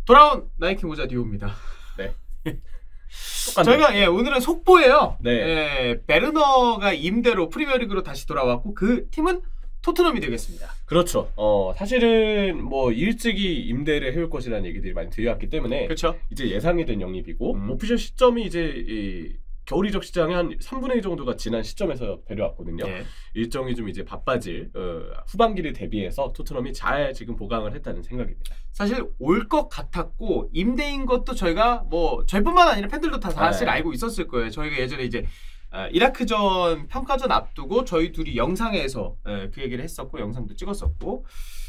돌아온 나이키 모자 디오입니다. 네. 저희가 오늘은 속보예요. 네. 베르너가 임대로 프리미어리그로 다시 돌아왔고 그 팀은 토트넘이 되겠습니다. 그렇죠. 사실은 뭐 일찍이 임대를 해올 것이라는 얘기들이 많이 들려왔기 때문에 그렇죠. 이제 예상이 된 영입이고 오피셜 시점이 이제 이 겨울 이적 시장의 한 3분의 1 정도가 지난 시점에서 데려왔거든요. 네. 일정이 좀 이제 바빠질 후반기를 대비해서 토트넘이 잘 지금 보강을 했다는 생각입니다. 사실 올 것 같았고 임대인 것도 저희가 뭐 저희뿐만 아니라 팬들도 다 사실 알고 있었을 거예요. 저희가 예전에 이제 이라크전 평가전 앞두고 저희 둘이 영상에서 그 얘기를 했었고 영상도 찍었었고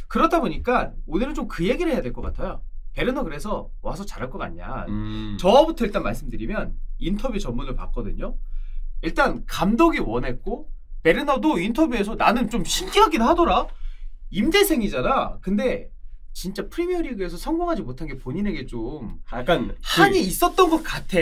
그러다 보니까 오늘은 좀 그 얘기를 해야 될 것 같아요. 베르너 그래서 와서 잘할 것 같냐. 저부터 일단 말씀드리면 인터뷰 전문을 봤거든요. 일단 감독이 원했고 베르너도 인터뷰에서 나는 좀 신기하긴 하더라. 임대생이잖아. 근데 진짜 프리미어리그에서 성공하지 못한 게 본인에게 좀 약간 한이 있었던 것 같아.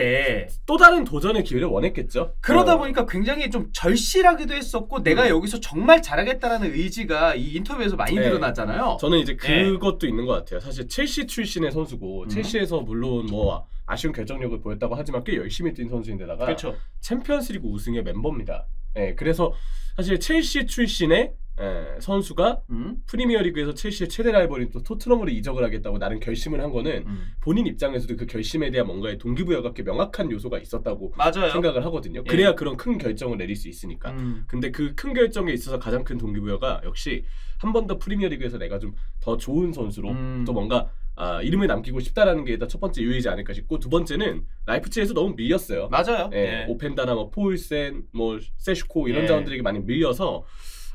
또 다른 도전의 기회를 원했겠죠. 그러다 보니까 굉장히 좀 절실하기도 했었고 내가 여기서 정말 잘하겠다라는 의지가 이 인터뷰에서 많이 드러났잖아요. 저는 이제 그것도 있는 것 같아요. 사실 첼시 출신의 선수고 첼시에서 물론 뭐 아쉬운 결정력을 보였다고 하지만 꽤 열심히 뛴 선수인데다가 그렇죠. 챔피언스리그 우승의 멤버입니다. 그래서 사실 첼시 출신의 선수가 프리미어리그에서 첼시의 최대 라이벌인 또 토트넘으로 이적을 하겠다고 나름 결심을 한 거는 본인 입장에서도 그 결심에 대한 뭔가의 동기부여가 꽤 명확한 요소가 있었다고 생각을 하거든요. 그래야 그런 큰 결정을 내릴 수 있으니까. 근데 그 큰 결정에 있어서 가장 큰 동기부여가 역시 한 번 더 프리미어리그에서 내가 좀 더 좋은 선수로 또 뭔가 이름을 남기고 싶다라는 게 일단 첫 번째 이유이지 않을까 싶고 두 번째는 라이프치히에서 너무 밀렸어요. 맞아요. 오펜다나 뭐 포울센, 뭐 세슈코 이런 자원들에게 많이 밀려서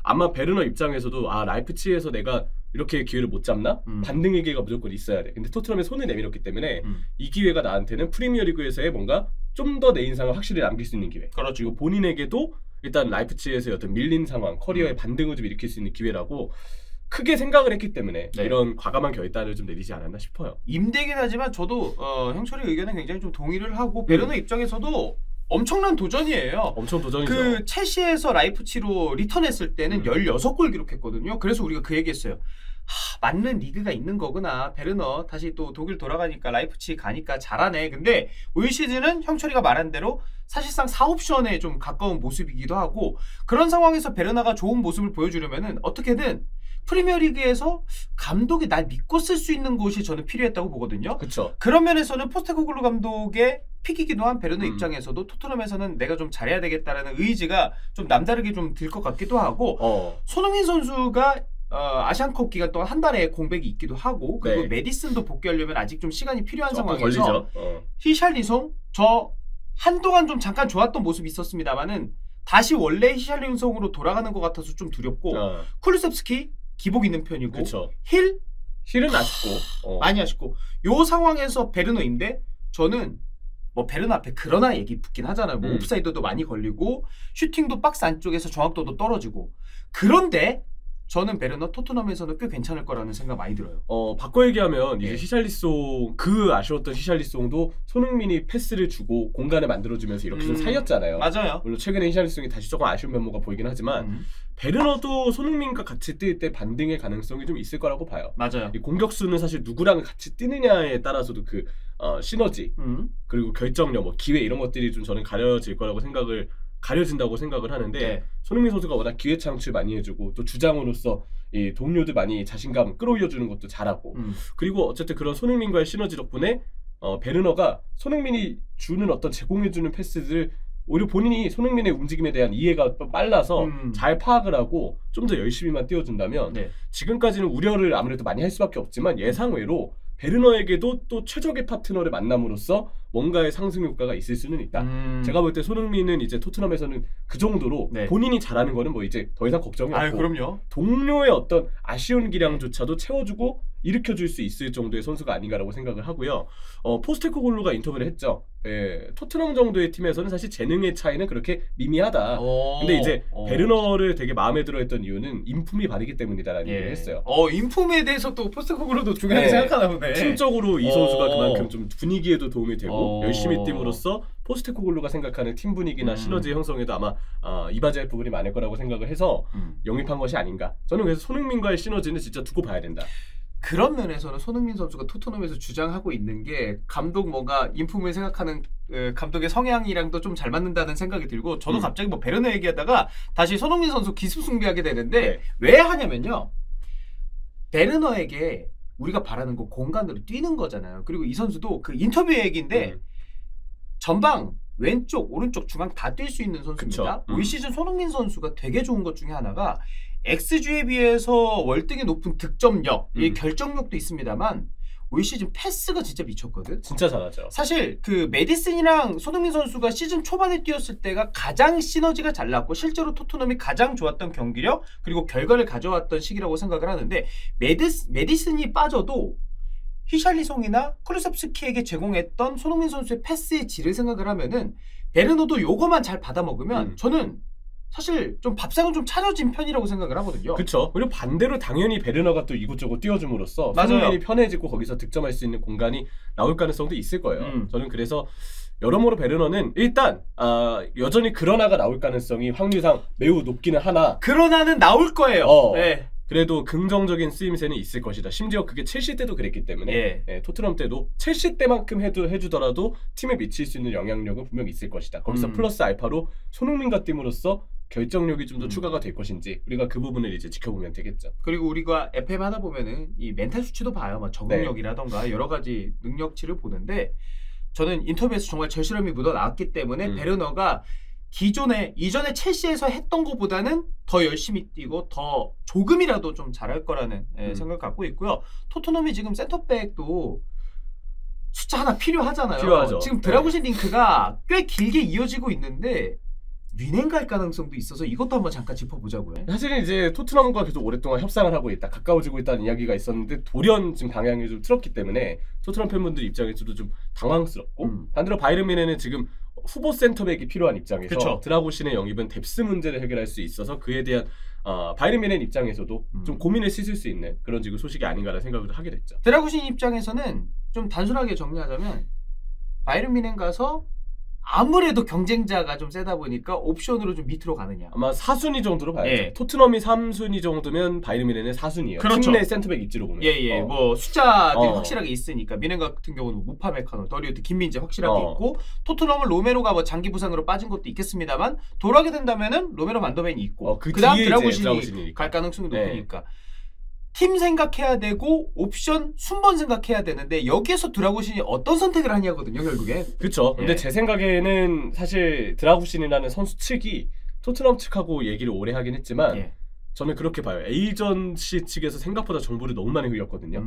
아마 베르너 입장에서도 라이프치히에서 내가 이렇게 기회를 못 잡나? 반등의 기회가 무조건 있어야 돼. 근데 토트넘에 손을 내밀었기 때문에 이 기회가 나한테는 프리미어리그에서의 뭔가 좀 더 내 인상을 확실히 남길 수 있는 기회. 그렇죠. 그리고 본인에게도 일단 라이프치히에서의 어떤 밀린 상황, 커리어의 반등을 좀 일으킬 수 있는 기회라고 크게 생각을 했기 때문에 이런 과감한 결단을 좀 내리지 않았나 싶어요. 임대긴 하지만 저도 형철의 의견에 굉장히 좀 동의를 하고 베르너 입장에서도 엄청난 도전이에요. 엄청 도전이죠. 그 첼시에서 라이프치히로 리턴했을 때는 16골 기록했거든요. 그래서 우리가 그 얘기했어요. 맞는 리그가 있는 거구나. 베르너 다시 또 독일 돌아가니까 라이프치히 가니까 잘하네. 근데 올 시즌은 형철이가 말한 대로 사실상 4옵션에 좀 가까운 모습이기도 하고 그런 상황에서 베르너가 좋은 모습을 보여주려면은 어떻게든 프리미어리그에서 감독이 날 믿고 쓸 수 있는 곳이 저는 필요했다고 보거든요. 그렇죠. 그런 면에서는 포스테코글루 감독의 픽이기도 한 베르너 입장에서도 토트넘에서는 내가 좀 잘해야 되겠다라는 의지가 좀 남다르게 좀 들 것 같기도 하고 손흥민 선수가 아시안컵 기간 동안 한 달에 공백이 있기도 하고 그리고 메디슨도 복귀하려면 아직 좀 시간이 필요한 상황에서 히샬리송 저 한동안 좀 잠깐 좋았던 모습이 있었습니다만은 다시 원래 히샬리송으로 돌아가는 것 같아서 좀 두렵고 쿠루셉스키 기복 있는 편이고 힐은 아쉽고 많이 아쉽고 요 상황에서 베르너인데 저는 뭐 베르너 앞에 그러나 얘기 붙긴 하잖아요. 뭐 옵사이드도 많이 걸리고 슈팅도 박스 안쪽에서 정확도도 떨어지고 그런데 저는 베르너 토트넘에서는 꽤 괜찮을 거라는 생각 많이 들어요. 바꿔 얘기하면 이제 히샬리송 그 아쉬웠던 히샬리송도 손흥민이 패스를 주고 공간을 만들어주면서 이렇게 좀 살렸잖아요. 맞아요. 물론 최근에 히샬리송이 다시 조금 아쉬운 면모가 보이긴 하지만 베르너도 손흥민과 같이 뛸 때 반등의 가능성이 좀 있을 거라고 봐요. 맞아요. 이 공격수는 사실 누구랑 같이 뛰느냐에 따라서도 그 시너지 그리고 결정력, 뭐 기회 이런 것들이 좀 저는 가려진다고 생각을 하는데 손흥민 선수가 워낙 기회 창출 많이 해주고 또 주장으로서 이 동료들 많이 자신감 끌어올려주는 것도 잘하고 그리고 어쨌든 그런 손흥민과의 시너지 덕분에 베르너가 손흥민이 주는 어떤 제공해주는 패스들 오히려 본인이 손흥민의 움직임에 대한 이해가 빨라서 잘 파악을 하고 좀 더 열심히만 띄워준다면 지금까지는 우려를 아무래도 많이 할 수밖에 없지만 예상외로 베르너에게도 또 최적의 파트너를 만남으로써 뭔가의 상승 효과가 있을 수는 있다. 제가 볼 때 손흥민은 이제 토트넘에서는 그 정도로 본인이 잘하는 거는 뭐 이제 더 이상 걱정이 없고 그럼요. 동료의 어떤 아쉬운 기량조차도 채워주고 일으켜줄 수 있을 정도의 선수가 아닌가라고 생각을 하고요. 포스테코글루가 인터뷰를 했죠. 토트넘 정도의 팀에서는 사실 재능의 차이는 그렇게 미미하다. 근데 이제 베르너를 되게 마음에 들어했던 이유는 인품이 바르기 때문이다라는 얘기를 했어요. 인품에 대해서 또 포스테코글루도 중요하게 생각하나 보네. 팀적으로 이 선수가 그만큼 좀 분위기에도 도움이 되고 열심히 뛴으로써 포스테코글루가 생각하는 팀 분위기나 시너지 형성에도 아마 이바지할 부분이 많을 거라고 생각을 해서 영입한 것이 아닌가. 저는 그래서 손흥민과의 시너지는 진짜 두고 봐야 된다. 그런 면에서는 손흥민 선수가 토트넘에서 주장하고 있는 게 감독 뭔가 인품을 생각하는 감독의 성향이랑도 좀 잘 맞는다는 생각이 들고 저도 갑자기 뭐 베르너 얘기하다가 다시 손흥민 선수 기습 숭배하게 되는데 네. 왜 하냐면요. 베르너에게 우리가 바라는 거 공간으로 뛰는 거잖아요. 그리고 이 선수도 그 인터뷰 얘기인데 전방 왼쪽 오른쪽 중앙 다 뛸 수 있는 선수입니다. 올 시즌 손흥민 선수가 되게 좋은 것 중에 하나가 XG에 비해서 월등히 높은 득점력, 결정력도 있습니다만 올 시즌 패스가 진짜 미쳤거든. 진짜 잘하죠. 사실 그 메디슨이랑 손흥민 선수가 시즌 초반에 뛰었을 때가 가장 시너지가 잘 났고 실제로 토트넘이 가장 좋았던 경기력 그리고 결과를 가져왔던 시기라고 생각을 하는데 메디슨이 빠져도 히샬리송이나 쿠루셉스키에게 제공했던 손흥민 선수의 패스의 질을 생각을 하면은 베르노도 요거만 잘 받아먹으면 저는 사실 좀 밥상은 좀 차려진 편이라고 생각을 하거든요. 그렇죠. 그리고 반대로 당연히 베르너가 또 이곳저곳 띄워줌으로써 손흥민이 편해지고 거기서 득점할 수 있는 공간이 나올 가능성도 있을 거예요. 저는 그래서 여러모로 베르너는 일단 여전히 그러나가 나올 가능성이 확률상 매우 높기는 하나 그러나는 나올 거예요. 네. 그래도 긍정적인 쓰임새는 있을 것이다. 심지어 그게 첼시 때도 그랬기 때문에 토트넘 때도 첼시 때만큼 해주더라도 팀에 미칠 수 있는 영향력은 분명히 있을 것이다. 거기서 플러스 알파로 손흥민과 팀으로서 결정력이 좀 더 추가가 될 것인지 우리가 그 부분을 이제 지켜보면 되겠죠. 그리고 우리가 FM 하다 보면은 이 멘탈 수치도 봐요. 막 적응력이라던가 여러 가지 능력치를 보는데 저는 인터뷰에서 정말 절실함이 묻어나왔기 때문에 베르너가 이전에 첼시에서 했던 것보다는 더 열심히 뛰고 더 조금이라도 좀 잘할 거라는 생각을 갖고 있고요. 토트넘이 지금 센터백도 숫자 하나 필요하잖아요. 필요하죠. 지금 드라구신 링크가 꽤 길게 이어지고 있는데 위넨 갈 가능성도 있어서 이것도 한번 잠깐 짚어보자고요. 사실은 이제 토트넘과 계속 오랫동안 협상을 하고 있다, 가까워지고 있다는 이야기가 있었는데 돌연 지금 방향이 좀 틀었기 때문에 토트넘 팬분들 입장에서도 좀 당황스럽고 반대로 바이에른 뮌헨은 지금 후보 센터백이 필요한 입장에서 그쵸. 드라구신의 영입은 뎁스 문제를 해결할 수 있어서 그에 대한 바이에른 뮌헨 입장에서도 좀 고민을 씻을 수 있는 그런 지금 소식이 아닌가라는 생각을 하게 됐죠. 드라구신 입장에서는 좀 단순하게 정리하자면 바이에른 뮌헨 가서 아무래도 경쟁자가 좀 세다 보니까 옵션으로 좀 밑으로 가느냐. 아마 4순위 정도로 봐야죠. 토트넘이 3순위 정도면 바이에른 뮌헨은 4순위예요. 그렇죠. 팀 내 센터백 입지로 보면. 뭐 숫자들이 확실하게 있으니까 뮌헨 같은 경우는 무파메카노, 더리우트, 김민재 확실하게 있고 토트넘은 로메로가 뭐 장기 부상으로 빠진 것도 있겠습니다만 돌아오게 된다면은 로메로 반더벤이 있고 그다음 드라구신이 갈 가능성이 높으니까. 팀 생각해야 되고 옵션 순번 생각해야 되는데 여기에서 드라구신이 어떤 선택을 하냐거든요 결국에. 그렇죠. 근데 제 생각에는 사실 드라구신이라는 선수 측이 토트넘 측하고 얘기를 오래 하긴 했지만 저는 그렇게 봐요. 에이전시 측에서 생각보다 정보를 너무 많이 흘렸거든요.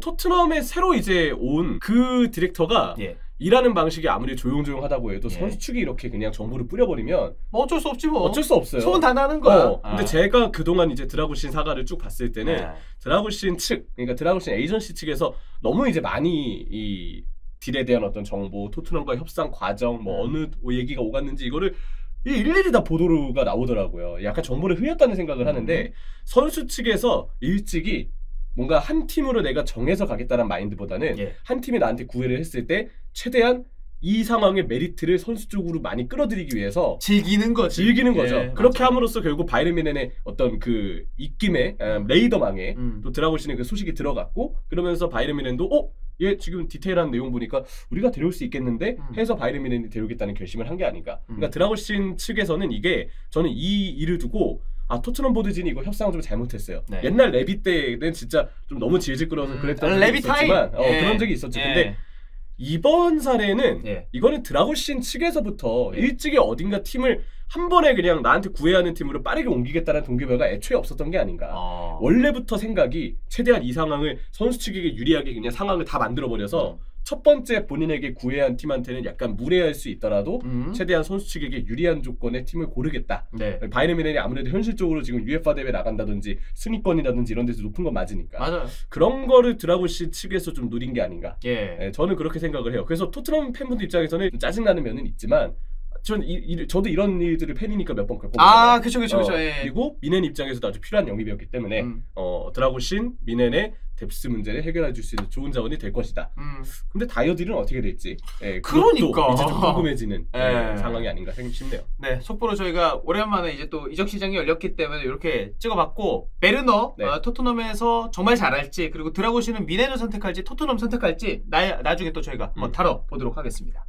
토트넘에 새로 이제 온 그 디렉터가 일하는 방식이 아무리 조용조용하다고 해도 선수 측이 이렇게 그냥 정보를 뿌려버리면 뭐 어쩔 수 없지 뭐. 어쩔 수 없어요. 소문 다 나는 거야. 근데 제가 그동안 이제 드라구신 사가를 쭉 봤을 때는 드라구신 측, 그러니까 드라구신 에이전시 측에서 너무 이제 많이 이 딜에 대한 어떤 정보, 토트넘과 협상 과정, 뭐 어느 얘기가 오갔는지 이거를 일일이 다 보도가 나오더라고요. 약간 정보를 흘렸다는 생각을 하는데 선수 측에서 일찍이 뭔가 한 팀으로 내가 정해서 가겠다는 마인드보다는 한 팀이 나한테 구애를 했을 때 최대한 이 상황의 메리트를 선수 쪽으로 많이 끌어들이기 위해서 즐기는 거죠. 그렇게 함으로써 결국 바이에른 뮌헨의 어떤 그 입김에 레이더망에 또 드라구신의 그 소식이 들어갔고 그러면서 바이에른 뮌헨도 얘 지금 디테일한 내용 보니까 우리가 데려올 수 있겠는데 해서 바이에른 뮌헨이 데려오겠다는 결심을 한 게 아닌가. 그러니까 드라구신 측에서는 이게 저는 이 일을 두고 토트넘 보드진이 이거 협상을 좀 잘못했어요. 옛날 레비 때는 진짜 좀 너무 질질 끌어서 그랬던 적이 있었지만 그런 적이 있었지. 근데 이번 사례는 이거는 드라구신 측에서부터 일찍이 어딘가 팀을 한 번에 그냥 나한테 구애하는 팀으로 빠르게 옮기겠다는 동기부여가 애초에 없었던 게 아닌가. 원래부터 생각이 최대한 이 상황을 선수 측에게 유리하게 그냥 상황을 다 만들어버려서 첫 번째 본인에게 구애한 팀한테는 약간 무례할 수 있더라도 최대한 선수 측에게 유리한 조건의 팀을 고르겠다. 바이에른 뮌헨이 아무래도 현실적으로 지금 UEFA 대회 나간다든지 순위권이라든지 이런 데서 높은 건 맞으니까. 맞아요. 그런 거를 드라구신 측에서 좀 노린 게 아닌가. 저는 그렇게 생각을 해요. 그래서 토트넘 팬분들 입장에서는 좀 짜증나는 면은 있지만 저도 이런 일들을 팬이니까 몇 번 겪어봤잖아요. 그쵸. 예. 그리고 미넨 입장에서도 아주 필요한 영입이었기 때문에 드라구신, 미넨의 뎁스 문제를 해결해 줄 수 있는 좋은 자원이 될 것이다. 근데 다이어딜은 어떻게 될지 그러니까 이제 좀 궁금해지는 상황이 아닌가 싶네요. 네, 속보로 저희가 오랜만에 이제 또 이적 시장이 열렸기 때문에 이렇게 찍어봤고 베르너 토트넘에서 정말 잘할지 그리고 드라구신은 미넨을 선택할지 토트넘 선택할지 나중에 또 저희가 한번 다뤄보도록 하겠습니다.